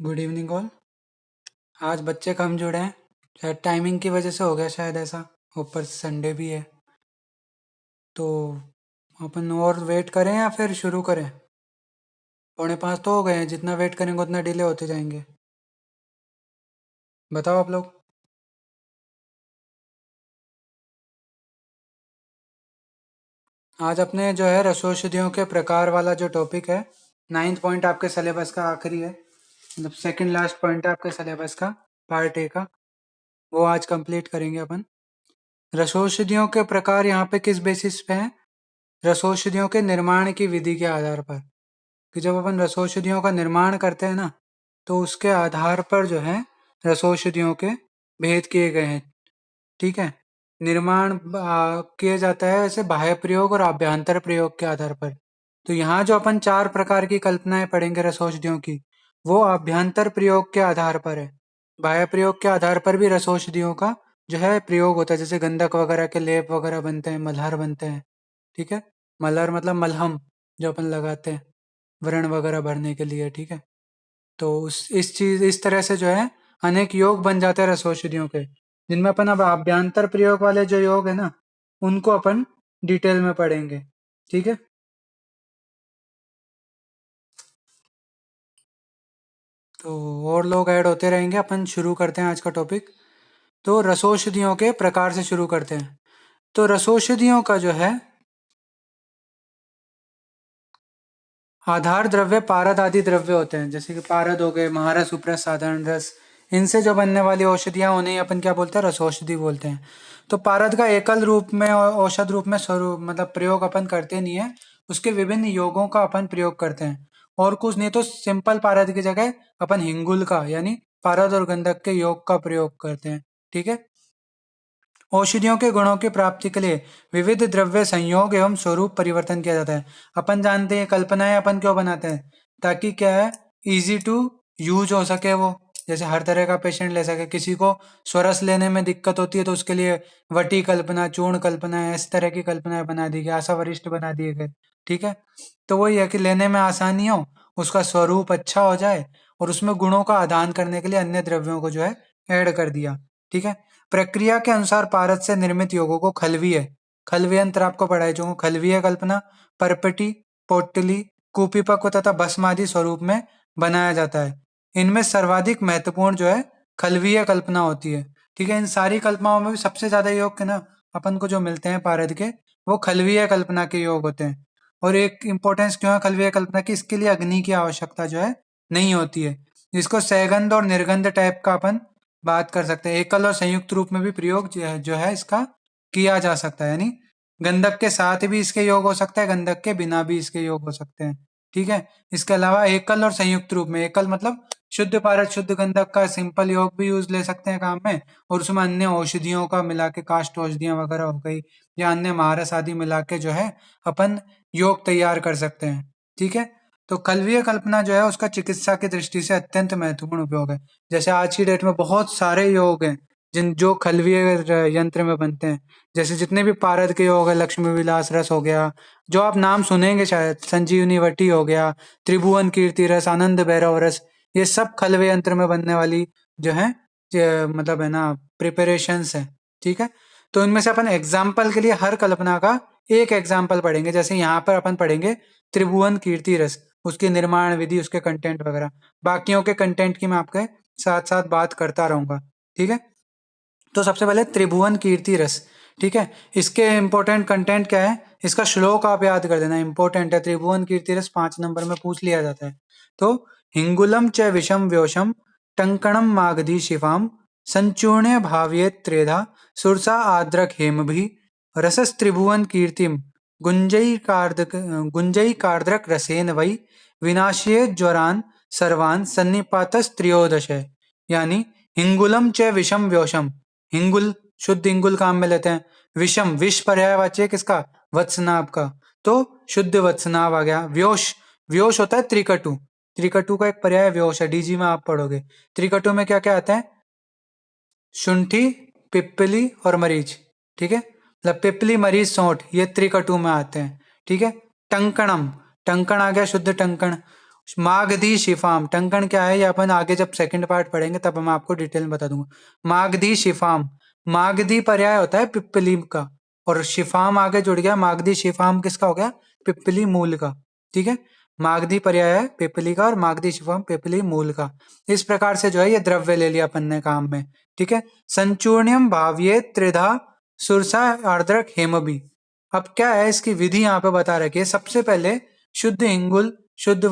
Good evening all. आज बच्चे कम जुड़े हैं, शायद टाइमिंग की वजह से हो गया शायद ऐसा। ऊपर से संडे भी है तो अपन और वेट करें या फिर शुरू करें। 4:45 तो हो गए हैं, जितना वेट करेंगे उतना डिले होते जाएंगे। बताओ आप लोग। आज अपने जो है रसौषधियों के प्रकार वाला जो टॉपिक है, 9th पॉइंट आपके सिलेबस का आखिरी है, मतलब सेकंड लास्ट पॉइंट है आपके सिलेबस का, पार्ट ए का। वो आज कंप्लीट करेंगे अपन। रसौषधियों के प्रकार यहाँ पे किस बेसिस पे हैं? रसौषधियों के निर्माण की विधि के आधार पर, कि जब अपन रसौषधियों का निर्माण करते हैं ना, तो उसके आधार पर जो है रसौषधियों के भेद किए गए हैं। ठीक है। निर्माण किया जाता है ऐसे बाह्य प्रयोग और आभ्यंतर प्रयोग के आधार पर। तो यहाँ जो अपन 4 प्रकार की कल्पनाएं पढ़ेंगे रसौषधियों की, वो आभ्यंतर प्रयोग के आधार पर है। बाह्य प्रयोग के आधार पर भी रसौषधियों का जो है प्रयोग होता है, जैसे गंधक वगैरह के लेप वगैरह बनते हैं, मलहर बनते हैं। ठीक है। मलहर मतलब मलहम, जो अपन लगाते हैं व्रण वगैरह भरने के लिए। ठीक है। तो इस तरह से जो है अनेक योग बन जाते हैं रसौषधियों के, जिनमें अपन अब आभ्यंतर प्रयोग वाले जो योग है ना, उनको अपन डिटेल में पढ़ेंगे। ठीक है। तो और लोग ऐड होते रहेंगे, अपन शुरू करते हैं आज का टॉपिक। तो रसौषधियों के प्रकार से शुरू करते हैं। तो रसौषधियों का जो है आधार द्रव्य पारद आदि द्रव्य होते हैं, जैसे कि पारद हो गए, महारस, उपरस, साधारण रस। इनसे जो बनने वाली औषधियां उन्हें अपन क्या बोलते हैं? रसौषधि बोलते हैं। तो पारद का एकल रूप में और औषध रूप में स्वरूप मतलब प्रयोग अपन करते नहीं है, उसके विभिन्न योगों का अपन प्रयोग करते हैं। और कुछ नहीं तो सिंपल पारद की जगह अपन हिंगुल का यानी पारद और गंधक के योग का प्रयोग करते हैं। ठीक है। औषधियों के गुणों की प्राप्ति के लिए विविध द्रव्य संयोग एवं स्वरूप परिवर्तन किया जाता है। अपन जानते हैं कल्पनाएं अपन क्यों बनाते हैं? ताकि क्या है, इजी टू यूज हो सके वो। जैसे हर तरह का पेशेंट ले सके। किसी को स्वरस लेने में दिक्कत होती है तो उसके लिए वटी कल्पना, चूर्ण कल्पना, इस तरह की कल्पनाएं बना दी गई, आशा वरिष्ठ बना दिए गए। ठीक है। तो वही है कि लेने में आसानी हो, उसका स्वरूप अच्छा हो जाए, और उसमें गुणों का आदान करने के लिए अन्य द्रव्यों को जो है ऐड कर दिया। ठीक है। प्रक्रिया के अनुसार पारद से निर्मित योगों को खलवीय खलवीयंत्र आपको पढ़ाई जो खलवीय कल्पना, परपटी, पोटली, कुपिपक्व तथा भस्म आदि स्वरूप में बनाया जाता है। इनमें सर्वाधिक महत्वपूर्ण जो है खलवीय कल्पना होती है। ठीक है। इन सारी कल्पनाओं में भी सबसे ज्यादा योग के ना अपन को जो मिलते हैं पारद के, वो खलवीय कल्पना के योग होते हैं। और एक इंपॉर्टेंस क्यों है खलवीय कल्पना की? इसके लिए अग्नि की आवश्यकता जो है नहीं होती है। इसको सैगंध और निर्गंध टाइप का अपन बात कर सकते हैं। एकल और संयुक्त रूप में भी प्रयोग जो है इसका किया जा सकता है, यानी गंधक के साथ भी इसके योग हो सकता है, गंधक के बिना भी इसके योग हो सकते हैं। ठीक है। इसके अलावा एकल और संयुक्त रूप में, एकल मतलब शुद्ध पारद शुद्ध गंधक का सिंपल योग भी यूज ले सकते हैं काम में, और उसमें अन्य औषधियों का मिला के, काष्ठ औषधियां वगैरह हो गई या अन्य महारस आदि मिला के जो है अपन योग तैयार कर सकते हैं। ठीक है। तो कलवीय कल्पना जो है उसका चिकित्सा की दृष्टि से अत्यंत महत्वपूर्ण उपयोग है। जैसे आज की डेट में बहुत सारे योग हैं जिन जो खलवीय यंत्र में बनते हैं। जैसे जितने भी पारद के योग है, लक्ष्मी विलास रस हो गया, जो आप नाम सुनेंगे शायद, संजीवनी वटी हो गया, त्रिभुवन कीर्ति रस, आनंद भैरव रस, ये सब खलवीय यंत्र में बनने वाली जो है मतलब है ना प्रिपरेशंस है। ठीक है। तो इनमें से अपन एग्जाम्पल के लिए हर कल्पना का एक एग्जाम्पल पढ़ेंगे। जैसे यहाँ पर अपन पढ़ेंगे त्रिभुवन कीर्ति रस, उसकी निर्माण विधि, उसके कंटेंट वगैरह। बाकियों के कंटेंट की मैं आपके साथ साथ बात करता रहूंगा। ठीक है। तो सबसे पहले त्रिभुवन कीर्ति रस। ठीक है। इसके इंपॉर्टेंट कंटेंट क्या है, इसका श्लोक आप याद कर देना, इंपॉर्टेंट है। त्रिभुवन कीर्ति रस 5 नंबर में पूछ लिया जाता है। तो हिंगुलम च विषम व्योषम टंकणम मागधी शिवाम संचूर्ण्य भाव्येत त्रेधा सुरसा आद्रक हेमभि रसस त्रिभुवन कीर्तिम गुंजई कार्द्रक रसेन वै विनाशये ज्वरान सर्वान सन्निपातस त्रयोदश है। यानी हिंगुलम च विषम व्योषम, हिंगुल शुद्ध हिंगुल काम में लेते हैं। विषम, विष पर्यायवाची है किसका? वत्सनाभ का। तो शुद्ध वत्सनाभ आ गया। व्योष, व्योष होता है त्रिकटु, त्रिकटु का एक पर्याय व्योष है, डीजी में आप पढ़ोगे। त्रिकटु में क्या क्या आता है? शुंठी, पिप्पली और मरीच। ठीक है। मतलब पिपली, मरीच, सौंठ, ये त्रिकटु में आते हैं। ठीक है। टंकणम, टंकण आ गया शुद्ध टंकण। मागधी शिफाम, टंकण क्या है ये अपन आगे जब सेकंड पार्ट पढ़ेंगे तब मैं आपको डिटेल में बता दूंगा। मागधी शिफाम, मागधी पर्याय होता है पिप्पली का, और शिफाम आगे जुड़ गया, मागधी शिफाम किसका हो गया, पिप्पली मूल का। ठीक है, मागधी पर्याय है पिप्पली का और मागधी शिफाम पिप्पली मूल का। इस प्रकार से जो है ये द्रव्य ले लिया अपन ने काम में। ठीक है, संचूर्णियम भाव्ये त्रिधा सुरसा आर्द्रक हेमबी। अब क्या है इसकी विधि यहाँ पे बता रखी है। सबसे पहले शुद्ध हिंगुल, शुद्ध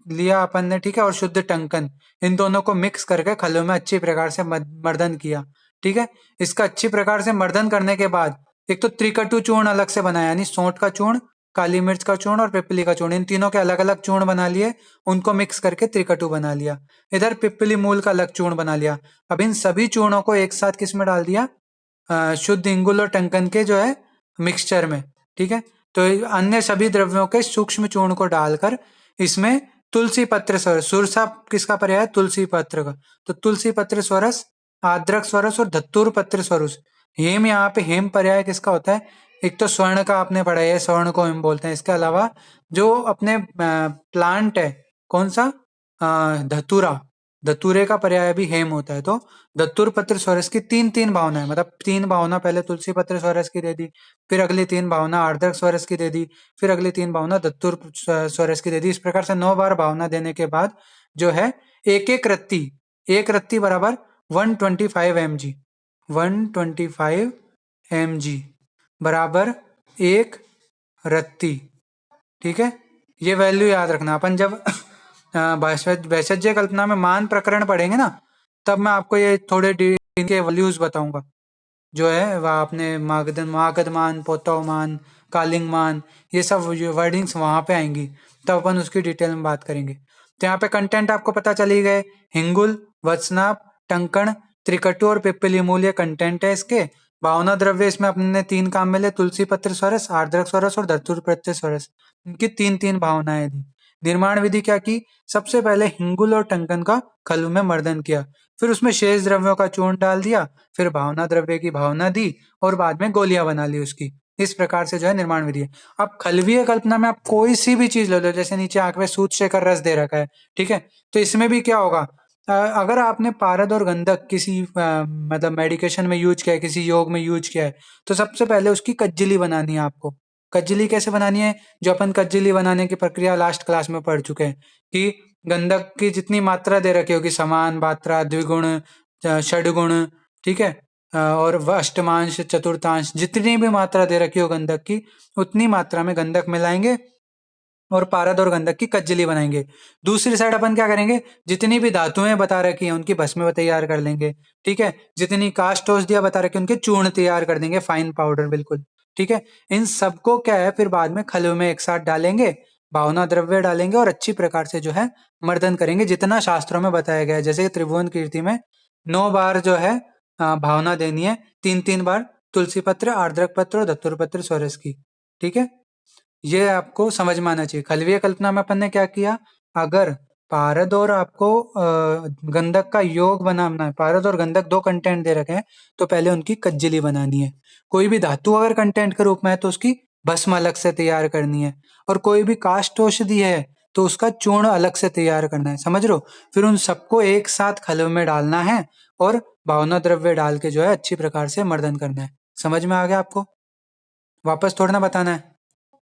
लिया अपन ने, ठीक है, और शुद्ध टंकन, इन दोनों को मिक्स करके खलों में अच्छी प्रकार से मर्दन किया। ठीक है, इसका अच्छी प्रकार से मर्दन करने के बाद एक तो त्रिकटु चूर्ण अलग से बनाया, यानी सौंठ का चूर्ण, काली मिर्च का चूर्ण और पिपली का चूर्ण, इन तीनों के अलग अलग चूर्ण बना लिए, उनको मिक्स करके त्रिकटु बना लिया। इधर पिपली मूल का अलग चूर्ण बना लिया। अब इन सभी चूर्णों को एक साथ किस में डाल दिया, शुद्ध इंगुल और टंकन के जो है मिक्सचर में। ठीक है, तो अन्य सभी द्रव्यों के सूक्ष्म चूर्ण को डालकर इसमें तुलसी पत्र स्वरस, सुरसा किसका पर्याय है, तुलसी पत्र का, तो तुलसी पत्र स्वरस, आद्रक स्वरस और धतूर पत्र स्वरस। हेम, यहाँ पे हेम पर्याय किसका होता है, एक तो स्वर्ण का आपने पढ़ा है, स्वर्ण को हम बोलते हैं। इसके अलावा जो अपने प्लांट है, कौन सा, धतूरा, धतूरे का पर्याय भी हेम होता है। तो धतुर पत्र स्वरस की तीन तीन भावना है, मतलब तीन भावना पहले तुलसी पत्र स्वरस की दे दी, फिर अगली तीन भावना आर्द्रक स्वरस की दे दी, फिर अगली तीन भावना धतुर स्वरस की दे दी। इस प्रकार से 9 बार भावना देने के बाद जो है एक रत्ती बराबर 125 mg, 125 mg बराबर एक रत्ती। ठीक है, ये वैल्यू याद रखना। अपन जब वैसज्य कल्पना में मान प्रकरण पढ़ेंगे ना, तब मैं आपको ये थोड़े इनके वैल्यूज बताऊंगा, जो है वह आपने मागधमान, पोतवमान, कालिंगमान, ये सब वर्डिंग्स वहां पे आएंगी, तब अपन उसकी डिटेल में बात करेंगे। तो यहाँ पे कंटेंट आपको पता चली गए, हिंगुल, वत्सनाप, टंकण, त्रिकटु और पिप्पली मूल ये कंटेंट है इसके। भावना द्रव्य इसमें अपने तीन काम मिले, तुलसी पत्र स्वरस, आर्द्रक स्वरस और धतुर प्रत्यय स्वरस, इनकी तीन तीन भावनाएं दी। निर्माण विधि क्या की, सबसे पहले हिंगुल और टंकन का खलु में मर्दन किया, फिर उसमें शेष द्रव्यों का चूर्ण डाल दिया, फिर भावना द्रव्य की भावना दी और बाद में गोलियां बना ली उसकी। इस प्रकार से जो है निर्माण विधि है। अब खलवीय कल्पना में आप कोई सी भी चीज ले लो, जैसे नीचे आंख में सूत शेखर रस दे रखा है, ठीक है, तो इसमें भी क्या होगा, अगर आपने पारद और गंधक किसी मतलब मेडिकेशन में यूज किया है, किसी योग में यूज किया है, तो सबसे पहले उसकी कज्जली बनानी है आपको। कज्जली कैसे बनानी है, जो अपन कज्जली बनाने की प्रक्रिया लास्ट क्लास में पढ़ चुके हैं कि गंधक की जितनी मात्रा दे रखी होगी, समान मात्रा, द्विगुण, षडगुण, ठीक है, और अष्टमांश, चतुर्थांश, जितनी भी मात्रा दे रखी हो गंधक की, उतनी मात्रा में गंधक मिलाएंगे और पारद और गंधक की कज्जली बनाएंगे। दूसरी साइड अपन क्या करेंगे, जितनी भी धातुएं बता रखी हैं उनकी भस्म तैयार कर लेंगे। ठीक है, जितनी काष्ठ औषधियां बता रखी हैं उनके चूर्ण तैयार कर देंगे, फाइन पाउडर बिल्कुल। ठीक है, इन सबको क्या है फिर बाद में खलु में एक साथ डालेंगे, भावना द्रव्य डालेंगे और अच्छी प्रकार से जो है मर्दन करेंगे, जितना शास्त्रों में बताया गया है। जैसे त्रिभुवन कीर्ति में 9 बार जो है भावना देनी है, 3 3 बार तुलसी पत्र, आर्द्रक पत्र और धतुर पत्र स्वरस की। ठीक है, ये आपको समझ में आना चाहिए। खलवीय कल्पना में अपन ने क्या किया, अगर पारद और आपको गंधक का योग बनाना है, पारद और गंधक दो कंटेंट दे रखे हैं, तो पहले उनकी कज्जली बनानी है। कोई भी धातु अगर कंटेंट के रूप में है तो उसकी भस्म अलग से तैयार करनी है, और कोई भी काष्ठ औषधि है तो उसका चूर्ण अलग से तैयार करना है, समझ लो। फिर उन सबको एक साथ खलव में डालना है और भावना द्रव्य डाल के जो है अच्छी प्रकार से मर्दन करना है। समझ में आ गया आपको, वापस थोड़ा ना बताना है।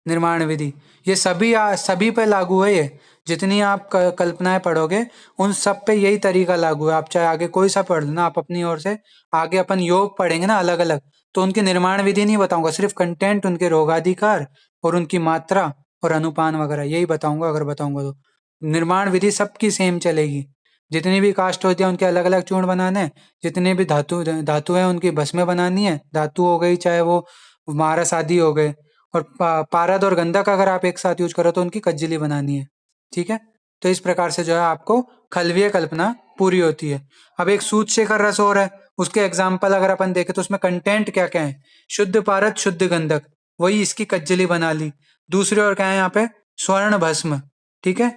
निर्माण विधि ये सभी पे लागू है, ये जितनी आप कल्पनाएं पढ़ोगे उन सब पे यही तरीका लागू है। आप चाहे आगे कोई सा पढ़ लेना, आप अपनी ओर से आगे अपन योग पढ़ेंगे ना अलग अलग, तो उनकी निर्माण विधि नहीं बताऊंगा, सिर्फ कंटेंट, उनके रोगाधिकार और उनकी मात्रा और अनुपान वगैरह यही बताऊंगा, अगर बताऊंगा तो। निर्माण विधि सबकी सेम चलेगी, जितनी भी कास्ट होती है उनके अलग अलग चूर्ण बनाने हैं, जितने भी धातु है उनकी भस्में बनानी है, धातु हो गई चाहे वो मारस आदि हो गए, और पारद और गंधक अगर आप एक साथ यूज करो तो उनकी कज्जली बनानी है। ठीक है, तो इस प्रकार से जो है आपको खलवीय कल्पना पूरी होती है। अब एक सूत शेखर रस और है, उसके एग्जाम्पल अगर अपन देखें तो उसमें कंटेंट क्या क्या है, शुद्ध पारद, शुद्ध गंधक, वही इसकी कज्जली बना ली। दूसरी ओर क्या है यहाँ पे, स्वर्ण भस्म। ठीक है,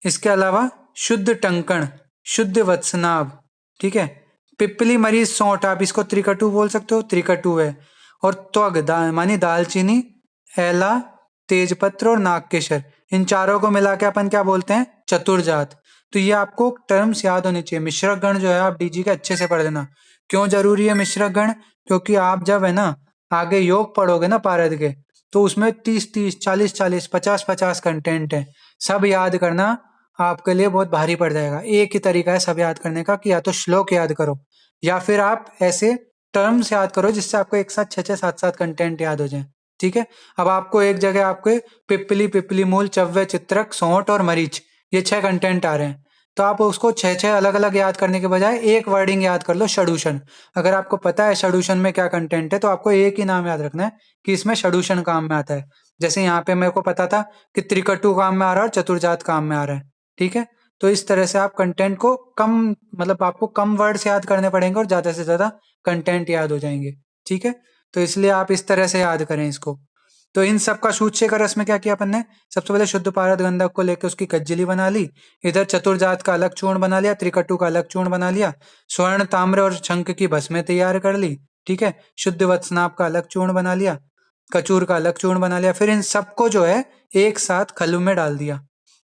इसके अलावा शुद्ध टंकण, शुद्ध वत्सनाभ, ठीक है, पिपली मरीज सौंठ, आप इसको त्रिकटु बोल सकते हो, त्रिकटु है। और त्वग मानी दालचीनी, एला, तेजपत्र और नागकेशर, इन चारों को मिला के अपन क्या बोलते हैं? चतुर्जात। तो ये आपको टर्म्स याद होनी चाहिए। मिश्रक गण जो है आप डीजी के अच्छे से पढ़ लेना। क्यों जरूरी है मिश्रक गण? क्योंकि आप जब है ना आगे योग पढ़ोगे ना पारद के, तो उसमें 30-30, 40-40, 50-50 कंटेंट है। सब याद करना आपके लिए बहुत भारी पड़ जाएगा। एक ही तरीका है सब याद करने का कि या तो श्लोक याद करो या फिर आप ऐसे टर्म्स याद करो जिससे आपको एक साथ 6-6, 7-7 कंटेंट याद हो जाए। ठीक है। अब आपको एक जगह आपके पिपली, पिपली मूल, चव्य, चित्रक, सौंठ और मरीच, ये 6 कंटेंट आ रहे हैं। तो आप उसको 6-6 अलग अलग याद करने के बजाय एक वर्डिंग याद कर लो, षडूषण। अगर आपको पता है षडूषण में क्या कंटेंट है तो आपको एक ही नाम याद रखना है कि इसमें षडूषण काम में आता है। जैसे यहाँ पे मेरे को पता था कि त्रिकटु काम में आ रहा है और चतुर्जात काम में आ रहा है। ठीक है। तो इस तरह से आप कंटेंट को कम, मतलब आपको कम वर्ड्स याद करने पड़ेंगे और ज्यादा से ज्यादा कंटेंट याद हो जाएंगे। ठीक है। तो इसलिए आप इस तरह से याद करें इसको। तो इन सब का सूच्य का रस में क्या किया अपन ने? सबसे पहले शुद्ध पारद गंधक को लेकर उसकी कज्जली बना ली। इधर चतुर्जात का अलग चूर्ण बना लिया, त्रिकटु का अलग चूर्ण बना लिया, स्वर्ण, ताम्र और शंख की भस्में तैयार कर ली। ठीक है। शुद्ध वत्सनाभ का अलग चूर्ण बना लिया, कचूर का अलग चूर्ण बना लिया। फिर इन सबको जो है एक साथ खलु में डाल दिया।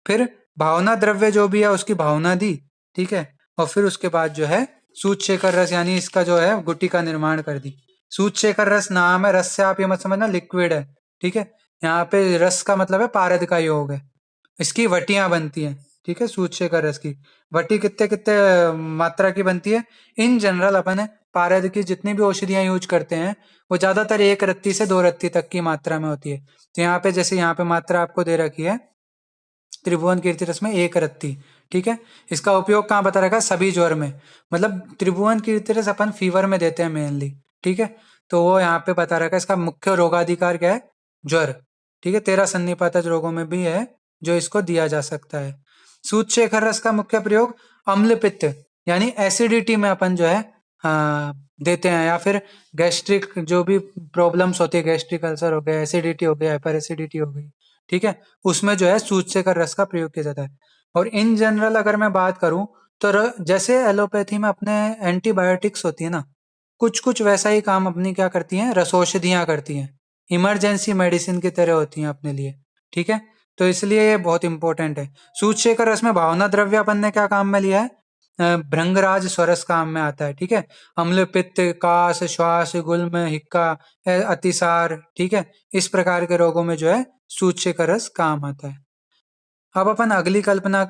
फिर भावना द्रव्य जो भी है उसकी भावना दी। ठीक है। और फिर उसके बाद जो है सूत शेखर रस यानी इसका जो है गुटी का निर्माण कर दी। सूत शेखर रस नाम है, रस से आप ये मत समझना लिक्विड है। ठीक है। यहाँ पे रस का मतलब है पारद का योग है। इसकी वटियां बनती हैं। ठीक है। सूत शेखर रस की वटी कितने कितने मात्रा की बनती है? इन जनरल अपन पारद की जितनी भी औषधियां यूज करते हैं वो ज्यादातर 1 रत्ती से 2 रत्ती तक की मात्रा में होती है। तो यहाँ पे जैसे यहाँ पे मात्रा आपको दे रखी है त्रिभुवन कीर्ति रस में 1 रत्ती। ठीक है। इसका उपयोग कहाँ बता रखा है? सभी ज्वर में। मतलब त्रिभुवन कीर्ति रस अपन फीवर में देते हैं मेनली। ठीक है। तो वो यहाँ पे बता रखा है इसका मुख्य रोगाधिकार क्या है? ज्वर। ठीक है। 13 सन्निपातज रोगों में भी है जो इसको दिया जा सकता है। सूत शेखर रस का मुख्य प्रयोग अम्ल पित्त यानी एसिडिटी में अपन जो है देते हैं, या फिर गैस्ट्रिक जो भी प्रॉब्लम्स होती है, गैस्ट्रिक अल्सर हो गया, एसिडिटी हो गया, हाइपर एसिडिटी हो गई। ठीक है। उसमें जो है सूत शेखर रस का प्रयोग किया जाता है। और इन जनरल अगर मैं बात करूं तो जैसे एलोपैथी में अपने एंटीबायोटिक्स होती है ना, कुछ कुछ वैसा ही काम अपनी क्या करती हैं? रसौषधियां करती हैं। इमरजेंसी मेडिसिन की तरह होती हैं अपने लिए। ठीक है। तो इसलिए ये बहुत इंपॉर्टेंट है। सूत शेखर रस में भावना द्रव्य अपन ने क्या काम में लिया है? भृंगराज स्वरस काम में आता है। ठीक है। अम्ल, पित्त, कास, श्वास, गुल्म, हिक्का, अतिसार। ठीक है। इस प्रकार के रोगों में जो है सूत शेखर रस काम आता है। अब अपन अगली कल्पना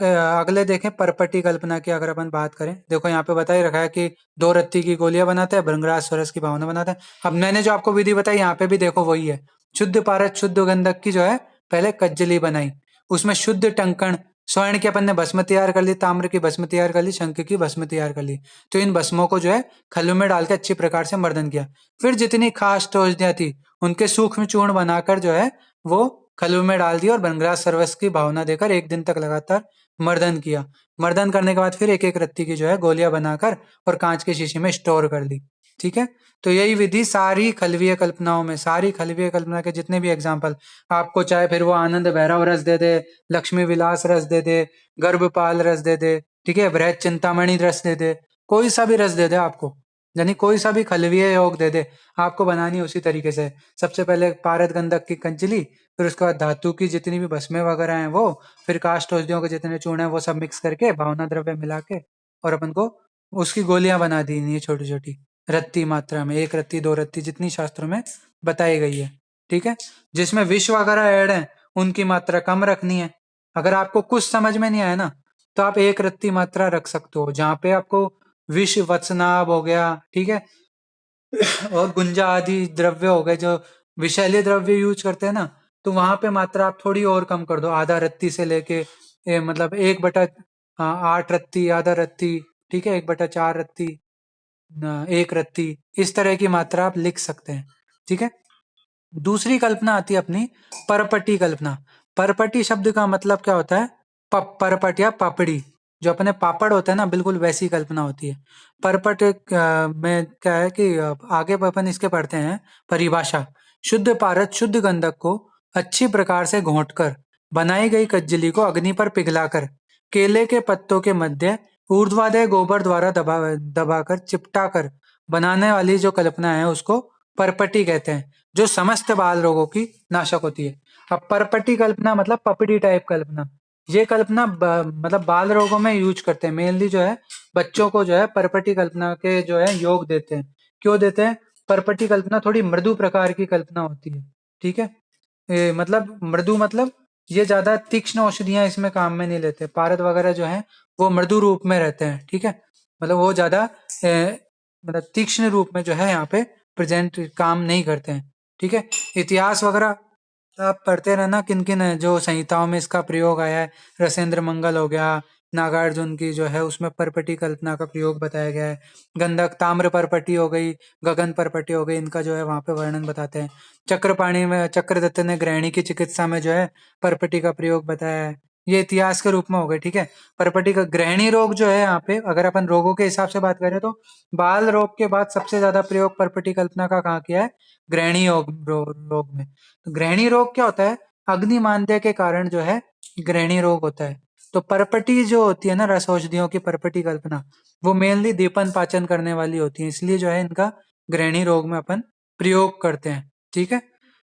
अगले देखें परपटी कल्पना की। अगर अपन बात करें, देखो यहाँ पे बता ही रखा है कि 2 रत्ती की गोलियां बनाते हैं, भृंगराज स्वरस की भावना बनाते हैं। अब मैंने जो आपको विधि बताई यहाँ पे भी देखो वही है। शुद्ध पारद शुद्ध गंधक की जो है पहले कज्जली बनाई, उसमें शुद्ध टंकण, स्वर्ण की अपन ने भस्म तैयार कर ली, ताम्र की भस्म तैयार कर ली, शंख की भस्म तैयार कर ली। तो इन भस्मों को जो है खल्लू में डाल के अच्छी प्रकार से मर्दन किया। फिर जितनी खास औषधियां थी उनके सूक्ष्म चूर्ण बनाकर जो है वो खलु में डाल दिया और बनग्रास सर्वस की भावना देकर 1 दिन तक लगातार मर्दन किया। मर्दन करने के बाद फिर एक एक रत्ती की जो है गोलियां बनाकर और कांच के शीशी में स्टोर कर दी। ठीक है। तो यही विधि सारी खलवीय कल्पनाओं में, सारी खलवीय कल्पना के जितने भी एग्जाम्पल आपको, चाहे फिर वो आनंद भैरव रस दे दे, लक्ष्मी विलास रस दे दे, गर्भपाल रस दे दे, ठीक है, बृहत चिंतामणि रस दे दे, कोई सा भी रस दे दे आपको, यानी कोई सा भी खलवीय योग दे दे, आपको बनानी उसी तरीके से। सबसे पहले पारद गंधक की कंजली, फिर उसके बाद धातु की जितनी भी भस्में वगैरह हैं वो, फिर काष्ठ औषधियों के जितने चूर्ण हैं वो सब मिक्स करके भावना द्रव्य मिला के और अपन को उसकी गोलियां बना दी ये छोटी छोटी रत्ती मात्रा में, 1 रत्ती 2 रत्ती जितनी शास्त्रों में बताई गई है। ठीक है। जिसमें विष वगैरह ऐड है उनकी मात्रा कम रखनी है। अगर आपको कुछ समझ में नहीं आया ना तो आप 1 रत्ती मात्रा रख सकते हो, जहां पे आपको विष वत्सनाभ हो गया, ठीक है, और गुंजा आदि द्रव्य हो गए जो विषैले द्रव्य यूज करते हैं ना, तो वहां पे मात्रा आप थोड़ी और कम कर दो, आधा रत्ती से लेके मतलब 1/8 रत्ती, आधा रत्ती, ठीक है, 1/4 रत्ती, 1 रत्ती, इस तरह की मात्रा आप लिख सकते हैं। ठीक है। दूसरी कल्पना आती है अपनी परपटी कल्पना। परपटी शब्द का मतलब क्या होता है? परपट या पापड़ी, जो अपने पापड़ होता है ना, बिल्कुल वैसी कल्पना होती है। परपट में क्या है कि आगे अपन इसके पढ़ते हैं परिभाषा। शुद्ध पारद शुद्ध गंधक को अच्छी प्रकार से घोंटकर बनाई गई कज्जली को अग्नि पर पिघलाकर केले के पत्तों के मध्य ऊर्ध्वाधर गोबर द्वारा दबाकर चिपटाकर बनाने वाली जो कल्पना है उसको परपटी कहते हैं, जो समस्त बाल रोगों की नाशक होती है। अब परपटी कल्पना मतलब पपड़ी टाइप कल्पना। ये कल्पना मतलब बाल रोगों में यूज करते हैं, मेनली जो है बच्चों को जो है परपटी कल्पना के जो है योग देते हैं। क्यों देते हैं? परपटी कल्पना थोड़ी मृदु प्रकार की कल्पना होती है, ठीक है। मतलब मृदु मतलब ये ज्यादा तीक्ष्ण औषधियां इसमें काम में नहीं लेते, पारद वगैरह जो है वो मृदु रूप में रहते हैं, ठीक है। मतलब वो ज्यादा मतलब तीक्ष्ण रूप में जो है यहाँ पे प्रेजेंट काम नहीं करते हैं, ठीक है। इतिहास वगैरह आप पढ़ते रहना किन किन जो संहिताओं में इसका प्रयोग आया है। रसेंद्र मंगल हो गया, नागार्जुन की जो है उसमें परपटी कल्पना का प्रयोग बताया गया है। गंधक ताम्र परपटी हो गई, गगन परपटी हो गई, इनका जो है वहां पे वर्णन बताते हैं। चक्रपाणी में चक्रदत्त ने ग्रहणी की चिकित्सा में जो है परपटी का प्रयोग बताया है। ये इतिहास के रूप में हो गए, ठीक है। परपटी का ग्रहणी रोग जो है यहाँ पे अगर अपन रोगों के हिसाब से बात करें तो बाल रोग के बाद सबसे ज्यादा प्रयोग परपटी कल्पना का कहाँ किया है? ग्रहणी रोग में। तो ग्रहणी रोग क्या होता है? अग्नि मांद्य के कारण जो है ग्रहणी रोग होता है। तो परपटी जो होती है ना, रस औषधियों की परपटी कल्पना, वो मेनली दीपन पाचन करने वाली होती है, इसलिए जो है इनका ग्रहणी रोग में अपन प्रयोग करते हैं, ठीक है।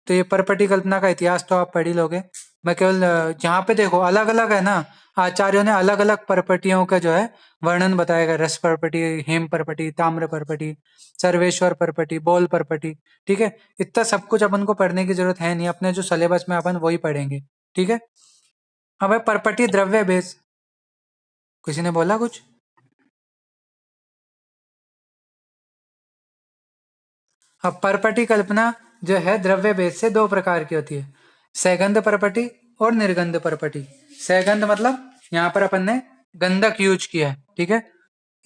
तो ये परपटी कल्पना का इतिहास तो आप पढ़ ही लोगे। मैं केवल जहाँ पे देखो अलग अलग है ना, आचार्यों ने अलग अलग परपटियों का जो है वर्णन बताया गया। रस परपटी, हेम परपटी, ताम्र परपटी, सर्वेश्वर परपटी, बोल परपटी, ठीक है। इतना सब कुछ अपन को पढ़ने की जरूरत है नहीं, अपने जो सिलेबस में अपन वही पढ़ेंगे, ठीक है। अब है परपटी द्रव्य बेस। किसी ने बोला कुछ? अब परपटी कल्पना जो है द्रव्य भेद से दो प्रकार की होती है, सैगंध परपटी और निर्गंध परपटी। सैगंध मतलब यहाँ पर अपन ने गंधक यूज किया है, ठीक है।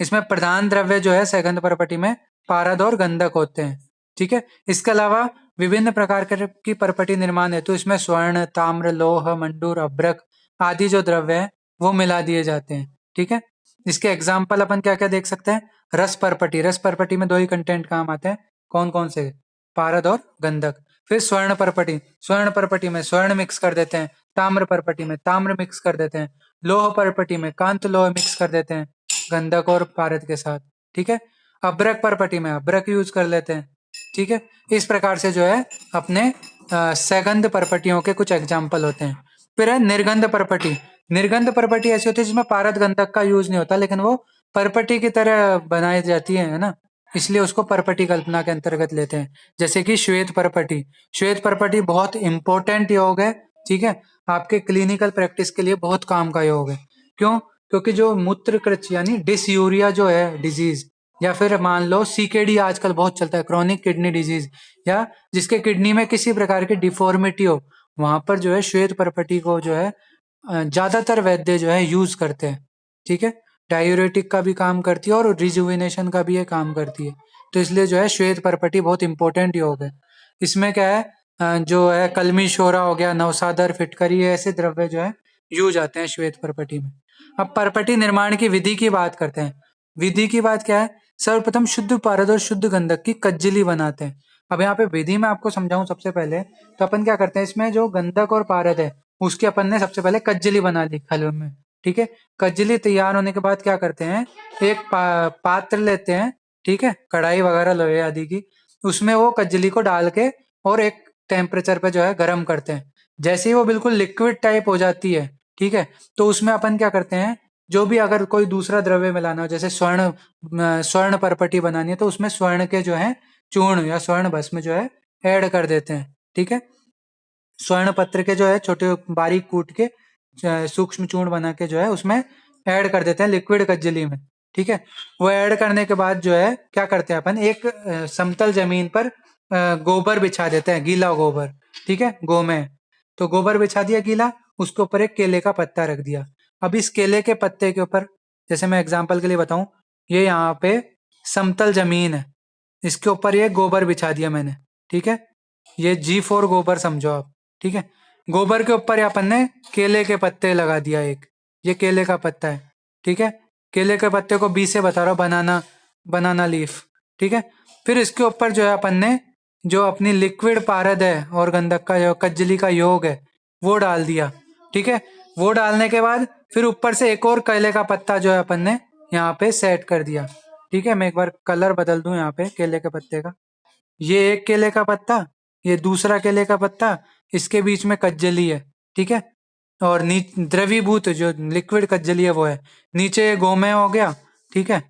इसमें प्रधान द्रव्य जो है सैगंध परपटी में पारद और गंधक होते हैं, ठीक है। इसके अलावा विभिन्न प्रकार की परपटी निर्माण है, तो इसमें स्वर्ण, ताम्र, लोह, मंडूर, अभ्रक आदि जो द्रव्य है वो मिला दिए जाते हैं, ठीक है। इसके एग्जाम्पल अपन क्या क्या देख सकते हैं? रस परपटी, रस परपटी में दो ही कंटेंट काम आते हैं, कौन कौन से? पारद और गंधक। फिर स्वर्ण परपटी, स्वर्ण परपटी में स्वर्ण मिक्स कर देते हैं, ताम्र परपटी में ताम्र मिक्स कर देते हैं, लोह परपटी में कांत लोह मिक्स कर देते हैं गंधक और पारद के साथ, ठीक है। अभ्रक परपटी में अभ्रक यूज कर लेते हैं, ठीक है। इस प्रकार से जो है अपने सैगंध परपटियों के कुछ एग्जाम्पल होते हैं। फिर है निर्गंध परपटी। निर्गंध परपटी ऐसी होती है जिसमें पारद गंधक का यूज नहीं होता, लेकिन वो परपटी की तरह बनाई जाती है ना, इसलिए उसको परपटी कल्पना के अंतर्गत लेते हैं। जैसे कि श्वेत परपटी, श्वेत परपटी बहुत इंपॉर्टेंट योग है, ठीक है। आपके क्लिनिकल प्रैक्टिस के लिए बहुत काम का योग है। क्यों? क्योंकि जो मूत्रकृच यानी डिसयूरिया जो है डिजीज, या फिर मान लो सीकेडी आजकल बहुत चलता है, क्रॉनिक किडनी डिजीज, या जिसके किडनी में किसी प्रकार की डिफॉर्मिटी हो, वहां पर जो है श्वेत परपटी को जो है ज्यादातर वैद्य जो है यूज करते हैं, ठीक है। डायूरेटिक का भी काम करती है और रिजुविनेशन का भी ये काम करती है। तो इसलिए जो है श्वेत परपटी बहुत इंपॉर्टेंट योग है। इसमें क्या है, जो है कलमी शोरा हो गया, नवसादर, फिटकरी, ये ऐसे द्रव्य जो है यूज आते हैं श्वेत परपटी में। अब परपटी निर्माण की विधि की बात करते हैं। विधि की बात क्या है? सर्वप्रथम शुद्ध पारद और शुद्ध गंधक की कज्जली बनाते हैं। अब यहाँ पे विधि में आपको समझाऊं सबसे पहले, तो अपन क्या करते हैं, इसमें जो गंधक और पारद है उसकी अपन ने सबसे पहले कज्जली बना ली खल में, ठीक है। कज्जली तैयार होने के बाद क्या करते हैं, एक पात्र लेते हैं, ठीक है, कढ़ाई वगैरह लोहे आदि की, उसमें वो कज्जली को डाल के और एक टेम्परेचर पे जो है गर्म करते हैं। जैसे ही वो बिल्कुल लिक्विड टाइप हो जाती है, ठीक है, तो उसमें अपन क्या करते हैं, जो भी अगर कोई दूसरा द्रव्य मिलाना हो, जैसे स्वर्ण परपटी बनानी है, तो उसमें स्वर्ण के जो है चूर्ण या स्वर्ण भस्म जो है ऐड कर देते हैं, ठीक है। स्वर्ण पत्र के जो है छोटे बारीक कूट के सूक्ष्म चूर्ण बना के जो है उसमें ऐड कर देते हैं लिक्विड कज्जली में, ठीक है। वो ऐड करने के बाद जो है क्या करते हैं अपन, एक समतल जमीन पर गोबर बिछा देते हैं, गीला गोबर, ठीक है, गोमेय। तो गोबर बिछा दिया गीला, उसके ऊपर एक केले का पत्ता रख दिया। अब इस केले के पत्ते के ऊपर, जैसे मैं एग्जाम्पल के लिए बताऊं, ये यहाँ पे समतल जमीन है, इसके ऊपर ये गोबर बिछा दिया मैंने, ठीक है। ये G4 गोबर समझो आप, ठीक है। गोबर के ऊपर अपन ने केले के पत्ते लगा दिया एक, ये केले का पत्ता है, ठीक है। केले के पत्ते को बी से बता रहा हूँ, बनाना, बनाना लीफ, ठीक है। फिर इसके ऊपर जो है अपन ने जो अपनी लिक्विड पारद है और गंधक का जो कज्जली का योग है वो डाल दिया, ठीक है। वो डालने के बाद फिर ऊपर से एक और केले का पत्ता जो है अपन ने यहाँ पे सेट कर दिया, ठीक है। मैं एक बार कलर बदल दूं यहाँ पे केले के पत्ते का, ये एक केले का पत्ता, ये दूसरा केले का पत्ता, इसके बीच में कज्जली है, ठीक है, और द्रवीभूत जो लिक्विड कज्जली है वो है, नीचे गोमय हो गया, ठीक है।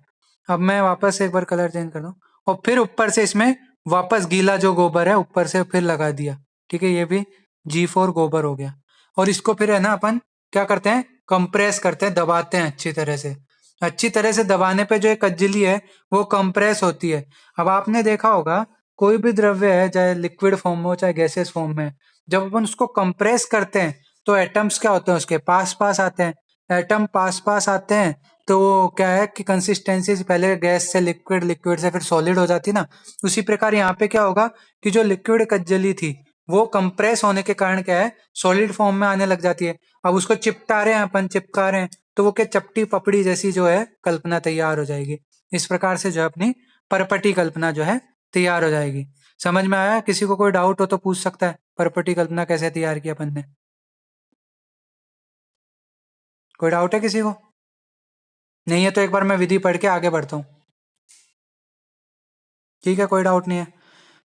अब मैं वापस एक बार कलर चेंज कर दूं, और फिर ऊपर से इसमें वापस गीला जो गोबर है ऊपर से फिर लगा दिया, ठीक है, ये भी G4 गोबर हो गया। और इसको फिर है ना अपन क्या करते हैं, कंप्रेस करते हैं, दबाते हैं अच्छी तरह से। अच्छी तरह से दबाने पे जो एक कज्जली है वो कंप्रेस होती है। अब आपने देखा होगा कोई भी द्रव्य है, चाहे लिक्विड फॉर्म में हो चाहे गैसेस फॉर्म में, जब अपन उसको कंप्रेस करते हैं तो एटम्स क्या होते हैं, उसके पास पास आते हैं। एटम पास पास आते हैं तो वो क्या है कि कंसिस्टेंसी पहले गैस से लिक्विड, लिक्विड से फिर सॉलिड हो जाती ना। उसी प्रकार यहाँ पे क्या होगा कि जो लिक्विड कज्जली थी वो कंप्रेस होने के कारण क्या है, सॉलिड फॉर्म में आने लग जाती है। अब उसको चिपटा रहे हैं अपन, चिपका रहे हैं, तो वो क्या चपटी पपड़ी जैसी जो है कल्पना तैयार हो जाएगी। इस प्रकार से जो है अपनी परपटी कल्पना जो है तैयार हो जाएगी। समझ में आया? किसी को कोई डाउट हो तो पूछ सकता है, परपटी कल्पना कैसे तैयार की अपन ने। कोई डाउट है किसी को? नहीं है तो एक बार मैं विधि पढ़ के आगे बढ़ता हूँ। ठीक है, कोई डाउट नहीं है।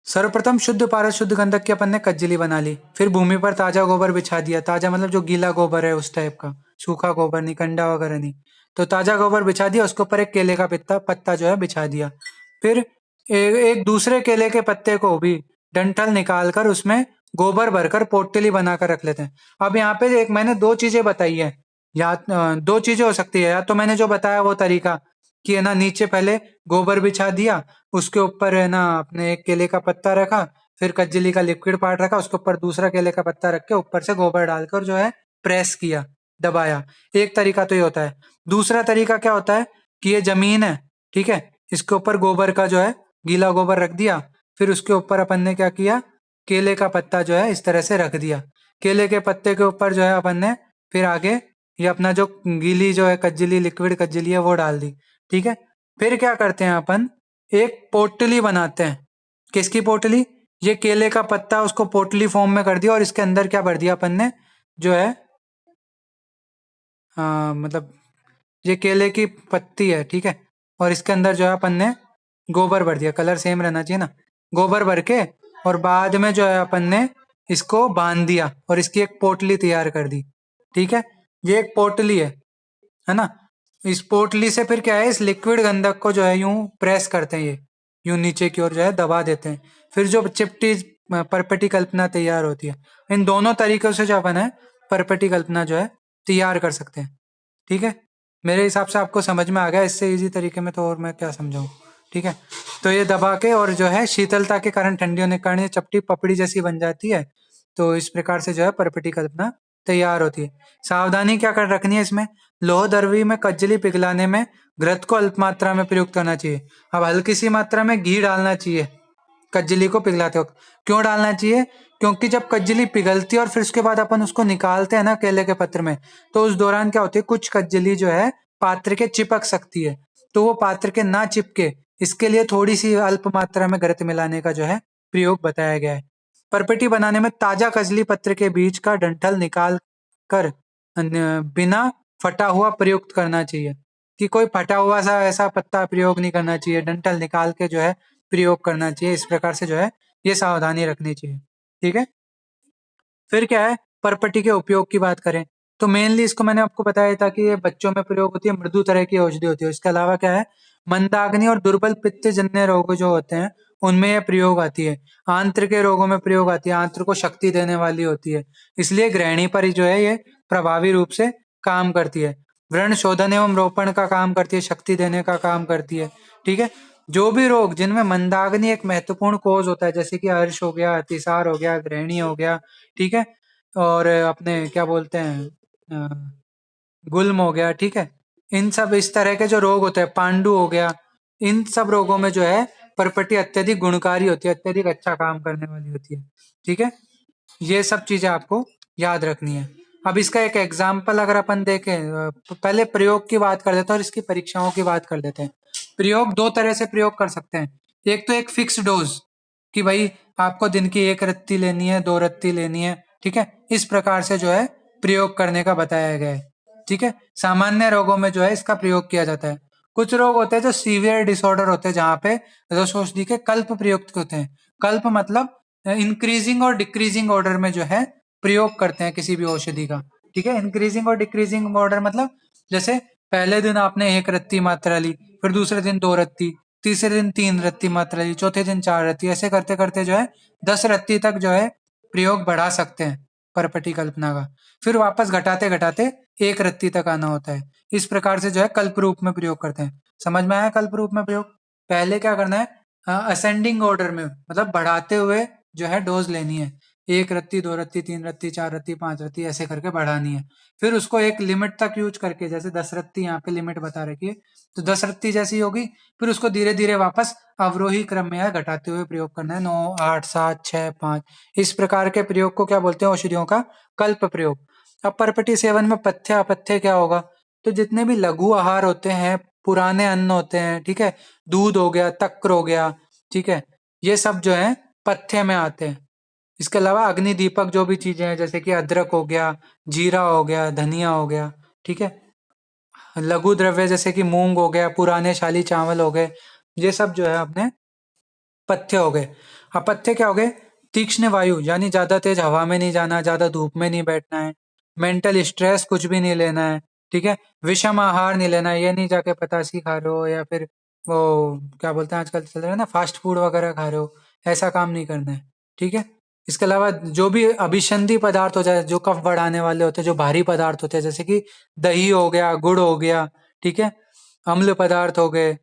सर्वप्रथम शुद्ध पारस शुद्ध गंधक की अपन ने कज्जली बना ली, फिर भूमि पर ताजा गोबर बिछा दिया। ताजा मतलब जो गीला गोबर है उस टाइप का, सूखा गोबर नहीं, कंडा वगैरह नहीं। तो ताजा गोबर बिछा दिया, उसके ऊपर एक केले का पत्ता पत्ता जो है बिछा दिया। फिर एक दूसरे केले के पत्ते को भी डंठल निकाल कर उसमें गोबर भरकर पोटली बनाकर रख लेते हैं। अब यहाँ पे एक मैंने दो चीजें बताई है, या दो चीजें हो सकती है, या तो मैंने जो बताया वो तरीका कि है ना नीचे पहले गोबर बिछा दिया, उसके ऊपर है ना अपने एक केले का पत्ता रखा, फिर कज्जली का लिक्विड पार्ट रखा, उसके ऊपर दूसरा केले का पत्ता रख के ऊपर से गोबर डालकर जो है प्रेस किया, दबाया। एक तरीका तो ये होता है। दूसरा तरीका क्या होता है कि ये जमीन है, ठीक है, इसके ऊपर गोबर का जो है गीला गोबर रख दिया, फिर उसके ऊपर अपन ने क्या किया, केले का पत्ता जो है इस तरह से रख दिया। केले के पत्ते के ऊपर जो है अपन ने फिर आगे ये अपना जो गीली जो है कज्जली, लिक्विड कज्जली है वो डाल दी, ठीक है। फिर क्या करते हैं अपन, एक पोटली बनाते हैं। किसकी पोटली? ये केले का पत्ता उसको पोटली फॉर्म में कर दिया, और इसके अंदर क्या भर दिया अपन ने, जो है मतलब ये केले की पत्ती है, ठीक है, और इसके अंदर जो है अपन ने गोबर भर दिया। कलर सेम रहना चाहिए ना। गोबर भर के और बाद में जो है अपन ने इसको बांध दिया और इसकी एक पोटली तैयार कर दी, ठीक है। ये एक पोटली है ना। इस पोटली से फिर क्या है, इस लिक्विड गंधक को जो है यूं प्रेस करते हैं, ये यूं नीचे की ओर जो है दबा देते हैं, फिर जो चिपटी परपेटी कल्पना तैयार होती है। इन दोनों तरीकों से जो अपन है परपेटी कल्पना जो है तैयार कर सकते हैं, ठीक है। मेरे हिसाब से आपको समझ में आ गया, इससे इजी तरीके में तो और मैं क्या समझाऊं, ठीक है। तो ये दबा के और जो है शीतलता के कारण, ठंडी होने के कारण ये चपटी पपड़ी जैसी बन जाती है। तो इस प्रकार से जो है परपेटी कल्पना तैयार होती है। सावधानी क्या कर रखनी है इसमें, लोह द्रवी में कज्जली पिघलाने में घृत को अल्प मात्रा में प्रयुक्त करना चाहिए। अब हल्की सी मात्रा में घी डालना चाहिए कज्जली को पिघलाते वक्त। क्यों डालना चाहिए? क्योंकि जब कज्जली पिघलती है और फिर उसके बाद अपन उसको निकालते हैं ना केले के पत्र में, तो उस दौरान क्या होती है, कुछ कज्जली जो है पात्र के चिपक सकती है। तो वो पात्र के ना चिपके, इसके लिए थोड़ी सी अल्प मात्रा में घृत मिलाने का जो है प्रयोग बताया गया है। परपेटी बनाने में ताजा कजली पत्र के बीज का डंठल निकाल कर बिना फटा हुआ प्रयुक्त करना चाहिए। कि कोई फटा हुआ सा ऐसा पत्ता प्रयोग नहीं करना चाहिए, डंठल निकाल के जो है प्रयोग करना चाहिए। इस प्रकार से जो है ये सावधानी रखनी चाहिए, ठीक है। फिर क्या है, परपटी के उपयोग की बात करें तो मेनली इसको मैंने आपको बताया था कि ये बच्चों में प्रयोग होती है, मृदु तरह की औषधि होती है। इसके अलावा क्या है, मंदाग्नि और दुर्बल पित्त जन्य रोग जो होते हैं उनमें यह प्रयोग आती है। आंत्र के रोगों में प्रयोग आती है, आंत्र को शक्ति देने वाली होती है, इसलिए गृहिणी पर ही जो है ये प्रभावी रूप से काम करती है। व्रण शोधन एवं रोपण का काम करती है, शक्ति देने का काम करती है, ठीक है। जो भी रोग जिनमें मंदाग्नि एक महत्वपूर्ण कोज होता है, जैसे कि अर्श हो गया, अतिसार हो गया, गृहिणी हो गया, ठीक है, और अपने क्या बोलते हैं गुल्म हो गया, ठीक है। इन सब इस तरह के जो रोग होते हैं, पांडु हो गया, इन सब रोगों में जो है परपटी अत्यधिक गुणकारी होती है, अत्यधिक अच्छा काम करने वाली होती है, ठीक है। ये सब चीजें आपको याद रखनी है। अब इसका एक एग्जाम्पल अगर अपन देखें, पहले प्रयोग की बात कर देते हैं और इसकी परीक्षाओं की बात कर देते हैं। प्रयोग दो तरह से प्रयोग कर सकते हैं। एक तो एक फिक्स डोज कि भाई आपको दिन की एक रत्ती लेनी है, दो रत्ती लेनी है, ठीक है। इस प्रकार से जो है प्रयोग करने का बताया गया है, ठीक है। सामान्य रोगों में जो है इसका प्रयोग किया जाता है। कुछ रोग होते हैं जो सीवियर डिसऑर्डर होते हैं, जहां पे रस औषधि के कल्प प्रयुक्त होते हैं। कल्प मतलब इंक्रीजिंग और डिक्रीजिंग ऑर्डर में जो है प्रयोग करते हैं किसी भी औषधि का। ठीक है, इंक्रीजिंग और डिक्रीजिंग ऑर्डर मतलब जैसे पहले दिन आपने 1 रत्ती मात्रा ली, फिर दूसरे दिन 2 रत्ती, तीसरे दिन 3 रत्ती मात्रा ली, चौथे दिन 4 रत्ती, ऐसे करते करते जो है 10 रत्ती तक जो है प्रयोग बढ़ा सकते हैं परपटी कल्पना का। फिर वापस घटाते घटाते 1 रत्ती तक आना होता है। इस प्रकार से जो है कल्प रूप में प्रयोग करते हैं। समझ में आया कल्प रूप में प्रयोग? पहले क्या करना है, असेंडिंग ऑर्डर में मतलब बढ़ाते हुए जो है डोज लेनी है। 1 रत्ती, 2 रत्ती, 3 रत्ती, 4 रत्ती, 5 रत्ती ऐसे करके बढ़ानी है। फिर उसको एक लिमिट तक यूज करके, जैसे 10 रत्ती यहाँ पे लिमिट बता रखी है, तो 10 रत्ती जैसी होगी फिर उसको धीरे धीरे वापस अवरोही क्रम में घटाते हुए प्रयोग करना है। 9, 8, 7, 6, 5 इस प्रकार के प्रयोग को क्या बोलते हैं? औषधियों का कल्प प्रयोग। अब परपटी सेवन में पथ्य अपथ्य क्या होगा? तो जितने भी लघु आहार होते हैं, पुराने अन्न होते हैं, ठीक है, दूध हो गया, तक्र हो गया, ठीक है, ये सब जो है पथ्य में आते हैं। इसके अलावा अग्नि दीपक जो भी चीजें हैं, जैसे कि अदरक हो गया, जीरा हो गया, धनिया हो गया, ठीक है, लघु द्रव्य जैसे कि मूंग हो गया, पुराने शाली चावल हो गए, ये सब जो है अपने पथ्य हो गए। अपथ्य क्या हो गए? तीक्ष्ण वायु, यानी ज्यादा तेज हवा में नहीं जाना, ज्यादा धूप में नहीं बैठना है, मेंटल स्ट्रेस कुछ भी नहीं लेना है, ठीक है, विषम आहार नहीं लेना है, ये नहीं जाके पतासी खा रहे हो या फिर वो क्या बोलते हैं आजकल चल रहा है ना, फास्ट फूड वगैरह खा रहे हो, ऐसा काम नहीं करना है। ठीक है, इसके अलावा जो भी अभिसंधि पदार्थ हो जाए, जो कफ बढ़ाने वाले होते हैं, जो भारी पदार्थ होते हैं, जैसे कि दही हो गया, गुड़ हो गया, ठीक है, अम्ल पदार्थ हो गए,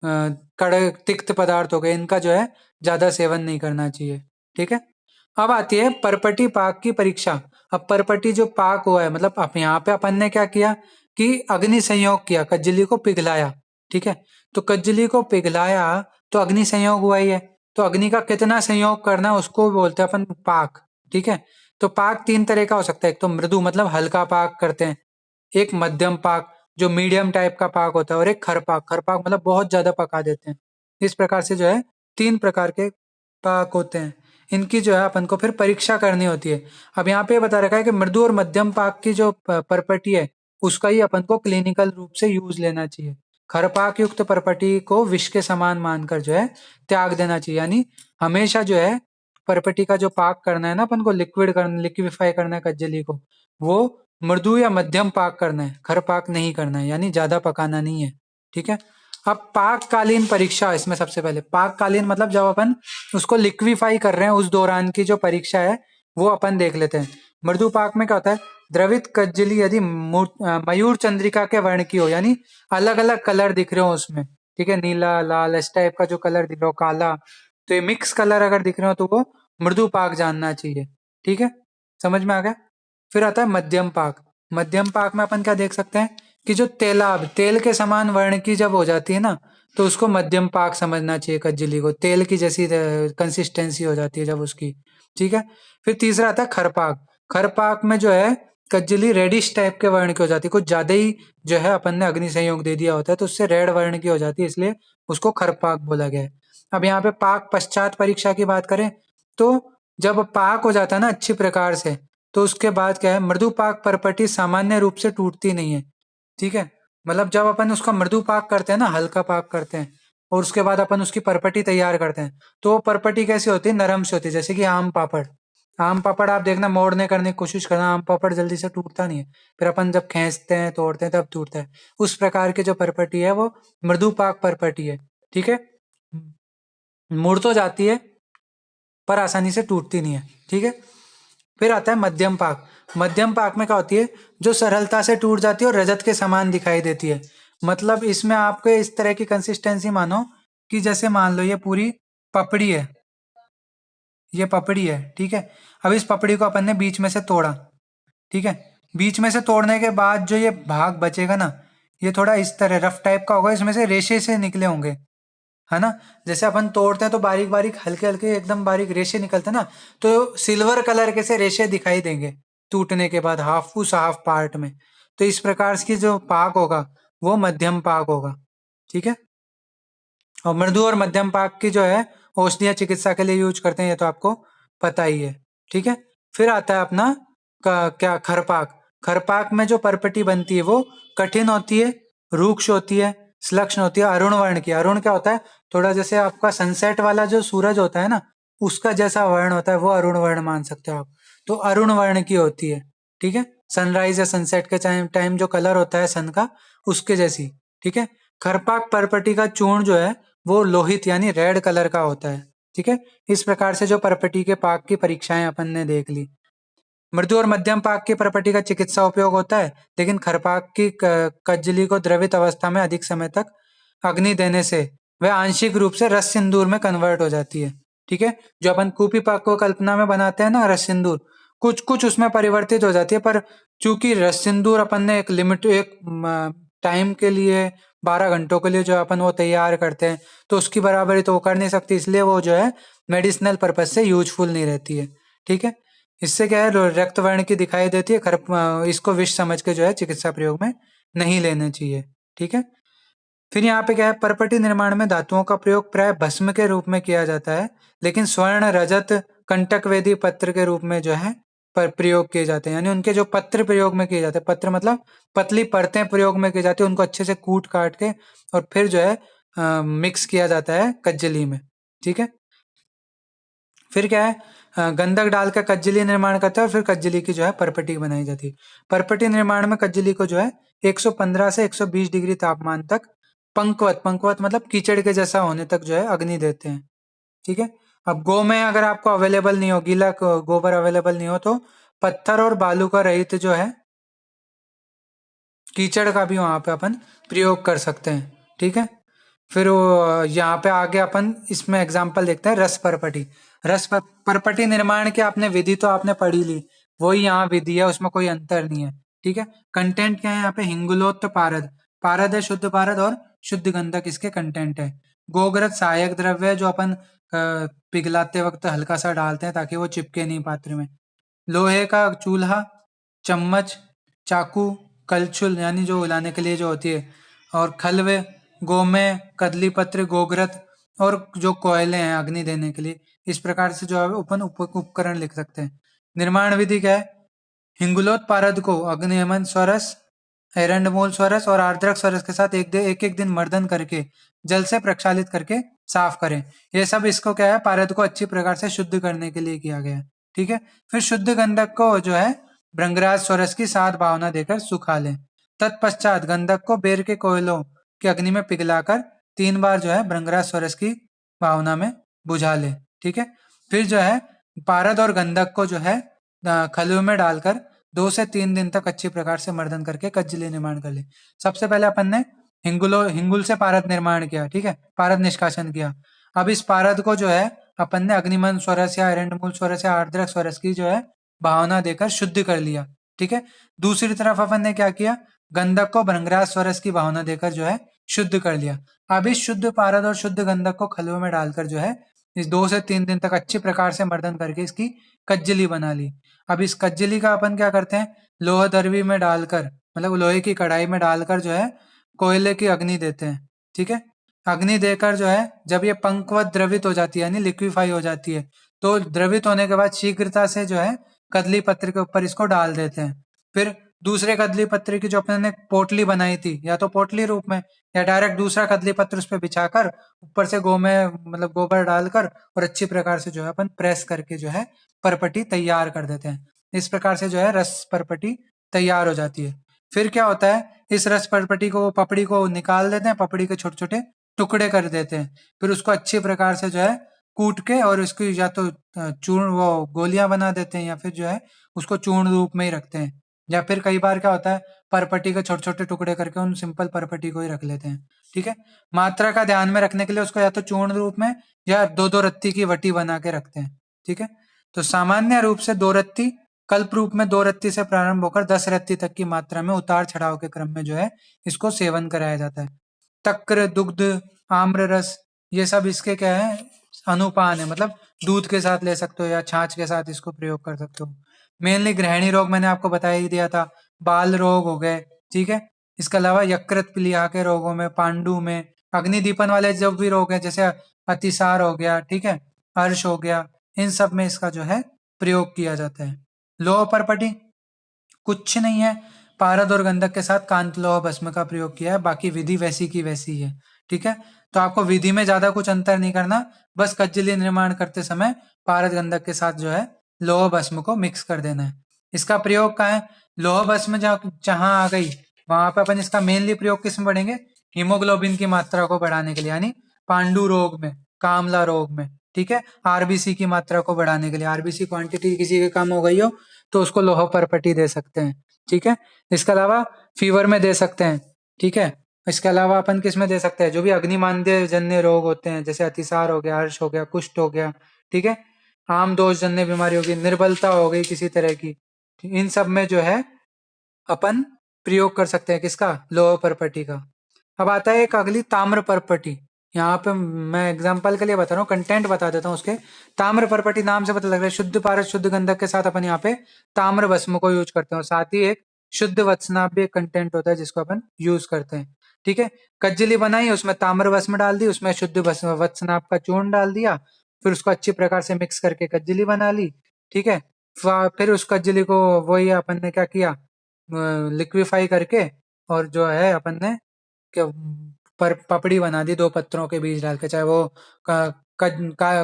कड़क तिक्त पदार्थ हो गए, इनका जो है ज्यादा सेवन नहीं करना चाहिए। ठीक है, अब आती है परपटी पाक की परीक्षा। अब परपटी जो पाक हुआ है, मतलब अब यहाँ पे अपन ने क्या किया कि अग्नि संयोग किया, कज्जली को पिघलाया। ठीक है, तो कज्जली को पिघलाया तो अग्नि संयोग हुआ ही है। तो अग्नि का कितना संयोग करना है उसको बोलते हैं अपन पाक। ठीक है, तो पाक 3 तरह का हो सकता है। एक तो मृदु मतलब हल्का पाक करते हैं, एक मध्यम पाक जो मीडियम टाइप का पाक होता है, और एक खरपाक, खरपाक मतलब बहुत ज्यादा पका देते हैं। इस प्रकार से जो है 3 प्रकार के पाक होते हैं। इनकी जो है अपन को फिर परीक्षा करनी होती है। अब यहाँ पे बता रखा है कि मृदु और मध्यम पाक की जो परपटी है उसका ही अपन को क्लिनिकल रूप से यूज लेना चाहिए। खरपाक युक्त परपटी को विष के समान मानकर जो है त्याग देना चाहिए। यानी हमेशा जो है परपटी का जो पाक करना है ना, अपन को लिक्विड करना, लिक्विफाई करना है कज्जली को, वो मृदु या मध्यम पाक करना है, खर पाक नहीं करना है, यानी ज्यादा पकाना नहीं है। ठीक है, अब पाककालीन परीक्षा, इसमें सबसे पहले पाककालीन मतलब जब अपन उसको लिक्विफाई कर रहे हैं उस दौरान की जो परीक्षा है वो अपन देख लेते हैं। मृदु पाक में क्या होता है? द्रवित कज्जली यदि मयूर चंद्रिका के वर्ण की हो, यानी अलग अलग कलर दिख रहे हो उसमें, ठीक है, नीला, लाल, इस टाइप का जो कलर दिख रहा हो, काला, तो ये मिक्स कलर अगर दिख रहे हो तो वो मृदु पाक जानना चाहिए। ठीक है, समझ में आ गया? फिर आता है मध्यम पाक। मध्यम पाक में अपन क्या देख सकते हैं कि जो तेलाब, तेल के समान वर्ण की जब हो जाती है ना, तो उसको मध्यम पाक समझना चाहिए। कज्जली को तेल की जैसी कंसिस्टेंसी हो जाती है जब उसकी। ठीक है, फिर तीसरा आता है खरपाक। खरपाक में जो है कज्जली रेडिश टाइप के वर्ण की हो जाती है, कुछ ज्यादा ही जो है अपन ने अग्नि संयोग दे दिया होता है तो उससे रेड वर्ण की हो जाती है, इसलिए उसको खरपाक बोला गया है। अब यहाँ पे पाक पश्चात परीक्षा की बात करें तो जब पाक हो जाता है ना अच्छी प्रकार से, तो उसके बाद क्या है, मृदु पाक परपटी सामान्य रूप से टूटती नहीं है। ठीक है, मतलब जब अपन उसका मृदु पाक करते हैं ना, हल्का पाक करते हैं, और उसके बाद अपन उसकी परपटी तैयार करते हैं, तो वो परपटी कैसी होती है? नरम से होती है, जैसे कि आम पापड़। आम पापड़ आप देखना, मोड़ने करने की कोशिश करना, आम पापड़ जल्दी से टूटता नहीं है, फिर अपन जब खींचते हैं, तोड़ते हैं, तब टूटता है। उस प्रकार की जो परपटी है वो मृदु पाक परपटी है। ठीक है, मुड़ तो जाती है पर आसानी से टूटती नहीं है। ठीक है, फिर आता है मध्यम पाक। मध्यम पाक में क्या होती है? जो सरलता से टूट जाती है और रजत के समान दिखाई देती है। मतलब इसमें आपको इस तरह की कंसिस्टेंसी मानो कि जैसे मान लो ये पूरी पपड़ी है, ये पपड़ी है, ठीक है, अब इस पपड़ी को अपन ने बीच में से तोड़ा, ठीक है, बीच में से तोड़ने के बाद जो ये भाग बचेगा ना, ये थोड़ा इस तरह रफ टाइप का होगा, इसमें से रेशे से निकले होंगे, है ना। जैसे अपन तोड़ते हैं तो बारीक बारीक हल्के हल्के एकदम बारीक रेशे निकलते हैं ना, तो सिल्वर कलर के से रेशे दिखाई देंगे टूटने के बाद, हाफ उस हाफ पार्ट में। तो इस प्रकार की जो पाक होगा वो मध्यम पाक होगा। ठीक है, और मृदु और मध्यम पाक की जो है औषधीय चिकित्सा के लिए यूज करते हैं, ये तो आपको पता ही है। ठीक है, फिर आता है अपना क्या, खरपाक। खरपाक में जो परपटी बनती है वो कठिन होती है, रूक्ष होती है, श्लक्ष्ण होती है, अरुण वर्ण की। अरुण क्या होता है? थोड़ा जैसे आपका सनसेट वाला जो सूरज होता है ना, उसका जैसा वर्ण होता है वो अरुण वर्ण मान सकते हो आप। तो अरुण वर्ण की होती है, ठीक है। सनराइज या सनसेट के टाइम जो कलर होता है सन का, उसके जैसी, ठीक है। खरपाक परपटी का चूर्ण जो है वो लोहित यानी रेड कलर का होता है, ठीक है। इस प्रकार से जो परपटी के पाक की परीक्षाएं अपन ने देख ली। मृदु और मध्यम पाक की प्रॉपर्टी का चिकित्सा उपयोग होता है, लेकिन खरपाक की कज्जली को द्रवित अवस्था में अधिक समय तक अग्नि देने से वह आंशिक रूप से रस सिंदूर में कन्वर्ट हो जाती है, ठीक है। जो अपन कूपी पाक को कल्पना में बनाते हैं ना रस सिंदूर, कुछ कुछ उसमें परिवर्तित हो जाती है, पर चूंकि रस सिंदूर अपन ने एक लिमिट, एक टाइम के लिए 12 घंटों के लिए जो अपन वो तैयार करते हैं, तो उसकी बराबरी तो वो कर नहीं सकती, इसलिए वो जो है मेडिसिनल पर्पज से यूजफुल नहीं रहती है, ठीक है। इससे क्या है, रक्त वर्ण की दिखाई देती है, इसको विष समझ के जो है चिकित्सा प्रयोग में नहीं लेना चाहिए, ठीक है। फिर यहाँ पे क्या है, परपटी निर्माण में धातुओं का प्रयोग प्राय भस्म के रूप में किया जाता है, लेकिन स्वर्ण, रजत, कंटक वेदी पत्र के रूप में जो है पर प्रयोग किए जाते हैं, यानी उनके जो पत्र प्रयोग में किए जाते हैं, पत्र मतलब पतली परतें प्रयोग में की जाती है, उनको अच्छे से कूट काट के और फिर जो है मिक्स किया जाता है कज्जली में, ठीक है। फिर क्या है, गंधक डाल कर कज्जली निर्माण करता है और फिर कज्जली की जो है परपटी बनाई जाती है। परपटी निर्माण में कज्जली को जो है 115 से 120 डिग्री तापमान तक पंकवत, पंकवत मतलब कीचड़ के जैसा होने तक जो है अग्नि देते हैं, ठीक है। अब गो में अगर आपको अवेलेबल नहीं हो, गीला गोबर अवेलेबल नहीं हो, तो पत्थर और बालू का रहित जो है कीचड़ का भी वहां पे अपन प्रयोग कर सकते हैं, ठीक है। फिर वो यहाँ पे आगे अपन इसमें एग्जाम्पल देखते हैं रस परपटी। परपटी निर्माण की आपने विधि तो आपने पढ़ी ली, वही यहाँ विधि है, उसमें कोई अंतर नहीं है, ठीक है। कंटेंट क्या है यहाँ पे, हिंगुलोत्त पारद, पारद है शुद्ध पारद और शुद्ध गंधक इसके कंटेंट है। गोग्रत सहायक द्रव्य है जो अपन पिघलाते वक्त हल्का सा डालते हैं ताकि वो चिपके नहीं पात्र में। लोहे का चूल्हा, चम्मच, चाकू, कलछुल यानी जो हिलाने के लिए जो होती है, और खलवे, गोमे, कदली पत्र, गोग्रत, और जो कोयले हैं अग्नि देने के लिए। इस प्रकार से जो है अपन उपकरण लिख सकते हैं। निर्माण विधि क्या है, हिंगुलोत पारद को अग्नियमन स्वरस, एरंडमूल स्वरस और आर्द्रक स्वरस के साथ एक एक दिन मर्दन करके जल से प्रक्षालित करके साफ करें। ये सब इसको क्या है, पारद को अच्छी प्रकार से शुद्ध करने के लिए किया गया है, ठीक है। फिर शुद्ध गंधक को जो है भृंगराज स्वरस की 7 भावना देकर सुखा लें। तत्पश्चात गंधक को बेर के कोयलों की अग्नि में पिघलाकर 3 बार जो है भृंगराज स्वरस की भावना में बुझा ले, ठीक है। फिर जो है पारद और गंधक को जो है खलुए में डालकर 2 से 3 दिन तक अच्छी प्रकार से मर्दन करके कज्जली निर्माण कर ले। सबसे पहले अपन ने हिंगुल से पारद निर्माण किया, ठीक है, पारद निष्कासन किया। अब इस पारद को जो है अपन ने अग्निमन स्वरस या एरंडमूल स्वरस या आर्द्रक स्वरस की जो है भावना देकर शुद्ध कर लिया, ठीक है। दूसरी तरफ अपन ने क्या किया, गंधक को भृंगराज स्वरस की भावना देकर जो है शुद्ध कर लिया। अब इस शुद्ध पारद और शुद्ध गंधक को खलुए में डालकर जो है इस 2 से 3 दिन तक अच्छी प्रकार से मर्दन करके इसकी कज्जली बना ली। अब इस कज्जली का अपन क्या करते हैं, लोह दरवी में डालकर, मतलब लोहे की कढ़ाई में डालकर जो है कोयले की अग्नि देते हैं, ठीक है। अग्नि देकर जो है जब ये पंकवत द्रवित हो जाती है यानी लिक्विफाई हो जाती है, तो द्रवित होने के बाद शीघ्रता से जो है कदली पत्र के ऊपर इसको डाल देते हैं। फिर दूसरे कदली पत्र की जो अपने ने पोटली बनाई थी, या तो पोटली रूप में या डायरेक्ट दूसरा कदली पत्र उस पर बिछाकर ऊपर से मतलब गोबर डालकर और अच्छी प्रकार से जो है अपन प्रेस करके जो है परपटी तैयार कर देते हैं। इस प्रकार से जो है रस परपटी तैयार हो जाती है। फिर क्या होता है, इस रस परपटी को, पपड़ी को निकाल देते हैं, पपड़ी के छोटे छोटे टुकड़े कर देते हैं। फिर उसको अच्छी प्रकार से जो है कूट के और उसकी या तो चूर्ण वो गोलियां बना देते हैं, या फिर जो है उसको चूर्ण रूप में ही रखते हैं। या फिर कई बार क्या होता है, परपटी के छोटे छोटे टुकड़े करके उन सिंपल परपटी को ही रख लेते हैं, ठीक है। मात्रा का ध्यान में रखने के लिए उसको या तो चूर्ण रूप में या 2-2 रत्ती की वटी बना के रखते हैं, ठीक है। तो सामान्य रूप से 2 रत्ती, कल्प रूप में 2 रत्ती से प्रारंभ होकर 10 रत्ती तक की मात्रा में उतार चढ़ाव के क्रम में जो है इसको सेवन कराया जाता है। तक्र, दुग्ध, आम्र रस, ये सब इसके क्या है, अनुपान है, मतलब दूध के साथ ले सकते हो या छाछ के साथ इसको प्रयोग कर सकते हो। मेनली गृहिणी रोग मैंने आपको बता ही दिया था, बाल रोग हो गए, ठीक है। इसके अलावा यकृत प्लीहा के रोगों में, पांडु में, अग्निदीपन वाले जो भी रोग है जैसे अतिसार हो गया, ठीक है, अर्श हो गया, इन सब में इसका जो है प्रयोग किया जाता है। लोह परपटी कुछ नहीं है, पारद और गंधक के साथ कांत लोह भस्म का प्रयोग किया है, बाकी विधि वैसी की वैसी है, ठीक है। तो आपको विधि में ज्यादा कुछ अंतर नहीं करना, बस कज्जली निर्माण करते समय पारद गंधक के साथ जो है लोह भस्म को मिक्स कर देना है। इसका प्रयोग कहाँ है? लोह भस्म जहां आ गई वहां पे अपन इसका मेनली प्रयोग किस में पढ़ेंगे? हीमोग्लोबिन की मात्रा को बढ़ाने के लिए, यानी पांडु रोग में, कामला रोग में, ठीक है, आरबीसी की मात्रा को बढ़ाने के लिए। आरबीसी क्वांटिटी किसी के कम हो गई हो तो उसको लोह परपटी दे सकते हैं, ठीक है। इसके अलावा फीवर में दे सकते हैं, ठीक है। इसके अलावा अपन किस में दे सकते हैं? जो भी अग्निमांद्य जन्य रोग होते हैं, जैसे अतिसार हो गया, हर्ष हो गया, कुष्ठ हो गया, ठीक है, आम दोष जन्य बीमारी होगी, निर्बलता हो गई किसी तरह की, इन सब में जो है अपन प्रयोग कर सकते हैं किसका? लोह परपटी का। अब आता है एक अगली ताम्र परपटी। यहाँ पे मैं एग्जांपल के लिए बता रहा हूँ, कंटेंट बता देता हूँ उसके। ताम्र परपटी नाम से पता लग रहा है शुद्ध पारद शुद्ध गंधक के साथ अपन यहाँ पे ताम्र भस्म को यूज करते हैं। साथ ही एक शुद्ध वत्सनाभ भी एक कंटेंट होता है जिसको अपन यूज करते हैं, ठीक है। कज्जली बनाई, उसमें ताम्र भस्म डाल दी, उसमें शुद्ध वत्सनाभ का चूर्ण डाल दिया, फिर उसको अच्छी प्रकार से मिक्स करके कज्जली बना ली, ठीक है। फिर उस कज्जली को वही अपन ने क्या किया, लिक्विफाई करके, और जो है अपन ने क्या पर पपड़ी बना दी 2 पत्थरों के बीज डाल के, चाहे वो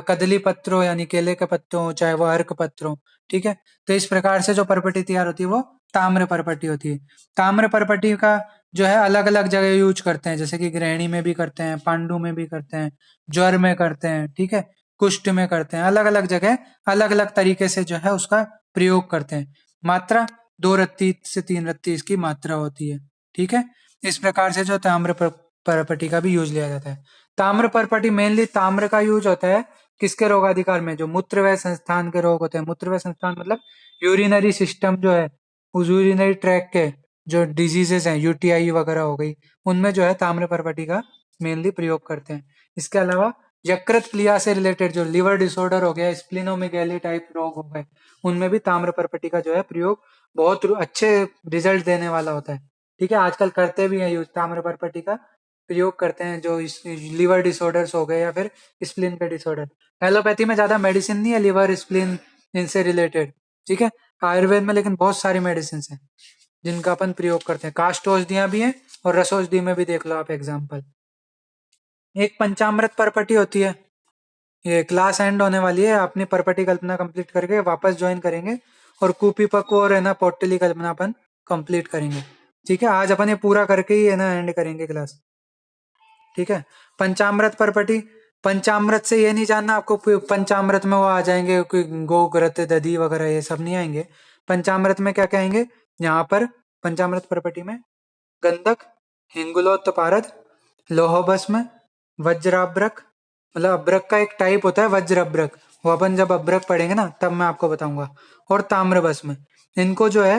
कदली पत्र हो यानी केले के पत्ते हो, चाहे वो अर्क पत्र हो, ठीक है। तो इस प्रकार से जो परपटी तैयार होती है वो ताम्र परपटी होती है। ताम्र परपटी का जो है अलग अलग जगह यूज करते हैं, जैसे कि गृहिणी में भी करते हैं, पांडु में भी करते हैं, ज्वर में करते हैं, ठीक है, कुष्ठ में करते हैं, अलग अलग जगह अलग अलग तरीके से जो है उसका प्रयोग करते हैं। मात्रा 2 रत्ती से 3 रत्ती इसकी मात्रा होती है, ठीक है। इस प्रकार से जो ताम्र परपटी का भी यूज लिया जाता है। ताम्र परपटी मेनली ताम्र का यूज होता है किसके रोगाधिकार में? जो मूत्रवय संस्थान के रोग होते हैं। मूत्रवय संस्थान मतलब यूरिनरी सिस्टम जो है, उस यूरिनरी ट्रैक के जो डिजीजेस हैं, यूटीआई वगैरह हो गई, उनमें जो है ताम्र परपटी का मेनली प्रयोग करते हैं। इसके अलावा यकृत प्लिया से रिलेटेड जो लिवर डिसऑर्डर हो गया, स्प्लिनोमेगैली टाइप रोग हो गए, उनमें भी ताम्र परपटी का जो है प्रयोग बहुत अच्छे रिजल्ट देने वाला होता है, ठीक है। आजकल करते भी हैं यूज, ताम्र परपटी का प्रयोग करते हैं जो लिवर डिसऑर्डर्स हो गए या फिर स्प्लीन के डिसऑर्डर। एलोपैथी में ज्यादा मेडिसिन नहीं है लिवर स्प्लीन इनसे रिलेटेड, ठीक है। आयुर्वेद में लेकिन बहुत सारी मेडिसिन हैं जिनका अपन प्रयोग करते हैं। काष्ठ औषधियां भी हैं और रस औषधि में भी देख लो आप एग्जाम्पल। एक पंचामृत परपटी होती है। ये क्लास एंड होने वाली है, अपनी परपटी कल्पना कंप्लीट करके वापस ज्वाइन करेंगे और कूपी पक्को और है ना पौटली कल्पना अपन कंप्लीट करेंगे, ठीक है। आज अपन ये पूरा करके ही है ना एंड करेंगे क्लास, ठीक है। पंचामृत परपटी, पंचामृत से ये नहीं जानना आपको पंचामृत में वो आ जाएंगे कोई गो घृत दधी वगैरह, ये सब नहीं आएंगे। पंचामृत में क्या क्या आएंगे यहाँ पर? पंचामृत परपटी में गंधक, हिंगुलोत्त पारद, लोह भस्म, वज्राब्रक, मतलब अब्रक का एक टाइप होता है वज्र अब्रक, वो अपन जब अब्रक पढ़ेंगे ना तब मैं आपको बताऊंगा, और ताम्र भस्म। इनको जो है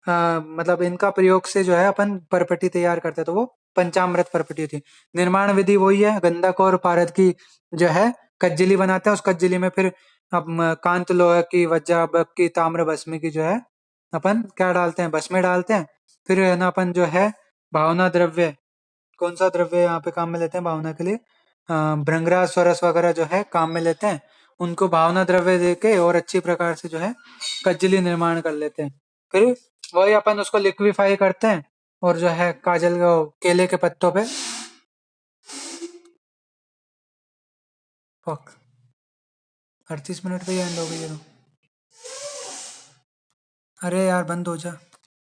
मतलब इनका प्रयोग से जो है अपन परपटी तैयार करते हैं, तो वो पंचामृत परपटी होती है। निर्माण विधि वही है, गंधक और पारद की जो है कज्जली बनाते हैं, उस कज्जली में फिर अब कांत लोह की, वज्राब्रक की, ताम्र भस्म की जो है अपन क्या डालते हैं? भस्म डालते हैं। फिर है ना अपन जो है भावना द्रव्य, कौन सा द्रव्य यहाँ पे काम में लेते हैं भावना के लिए? भृंगराज स्वरस वगैरह जो है काम में लेते हैं, उनको भावना द्रव्य देके और अच्छी प्रकार से जो है कज्जली निर्माण कर लेते हैं। फिर वही अपन उसको लिक्विफाई करते हैं और जो है काजल को केले के पत्तों पे 38 मिनट पे ही एंड हो गई है तो। अरे यार बंद हो जा।